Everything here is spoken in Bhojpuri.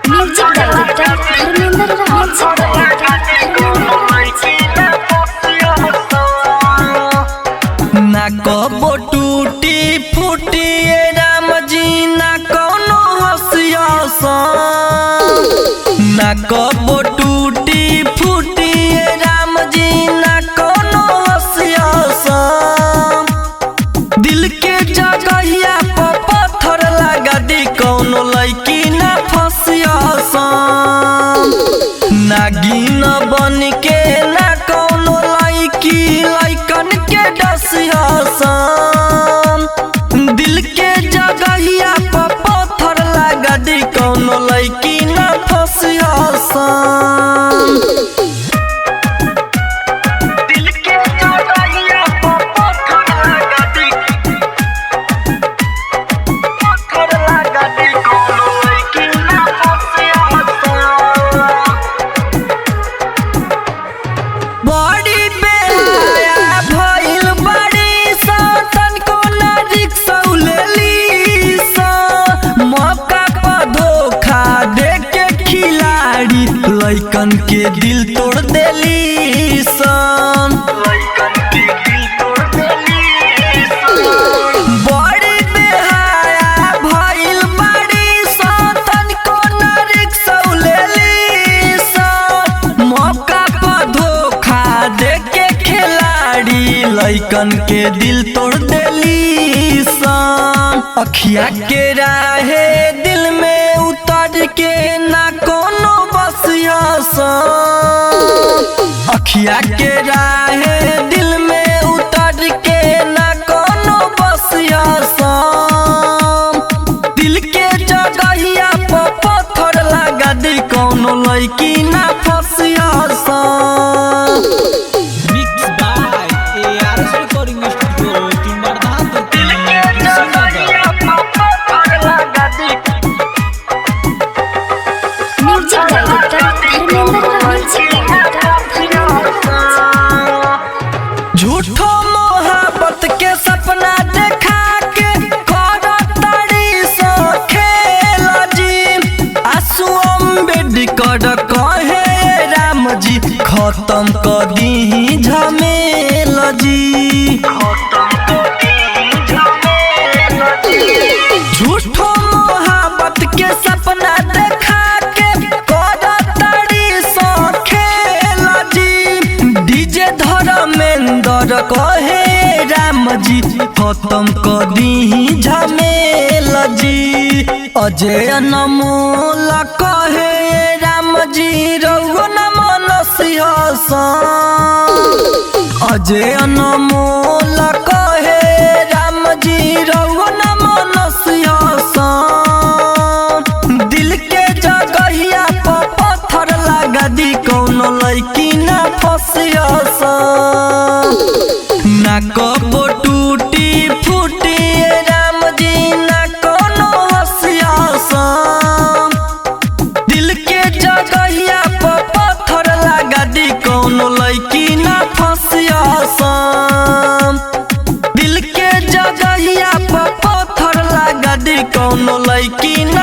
म्यूजिक डायरेक्टर धर्मेंद्र ना कबो टूटी फूटी राम जी ना कौनो हसिया ना कबो टूटी फूटी राम जी ना कौनो हसिया दिल के जगहिया पर पत्थर लगा दी कौनो लड़की ना फसिया नागिन बन के ना कौनो लड़की लड़कन के डसिया दिल के जगहिया पर पत्थर लगा दी कौनो लड़की ना फसिया दिल के जगहिया पर पत्थर लगा दी कौनो लड़की ना फसिया बड़ी बेहाया भइल बड़ी सतन को ना रिक्शा लेली मौका पर धोखा दे के खिलाड़ी लइकन के दिल तोड़ देली बड़ी बेहाया भइल बड़ी सतन को ना रिक्शा लेली मौका पर धोखा दे के खिलाड़ी लइकन के दिल तोड़ देली अखिया के राहे दिल में उतर के ना कोनो बसिया अखिया के राहे दिल में उतर के ना कोनो बसिया दिल के जगहिया पर पत्थर लगा दी कौनो लड़की ना फसिया Mixed by ARS Recording Studio, Timberland, music director झूठो मोहब्बत के सपना देखा के करतड़ी सो खेल जी आंसू अम्बेडकर कहे राम जी खत्म कर दी झमेल जी झूठो मोहब्बत के सपना देखा के करतड़ी सो खेल जी डीजे धर्मेंद्र कहे राम जी खत्म कर दी झमेल जी अजय अनमोल कहे राम जी रघु न मनसिया अजय अनमोल कहे राम जी रघु न मनसिया दिल के जगहिया पर पत्थर लगा दी कौनो लड़की ना फसिया ना कबो टूटी फूटी राम जी ना कोनो हसिया दिल के जगहिया पर पत्थर लगा दी कौनो लड़की ना फसिया दिल के जगहिया पर पत्थर लगा दी कौनो लड़की ना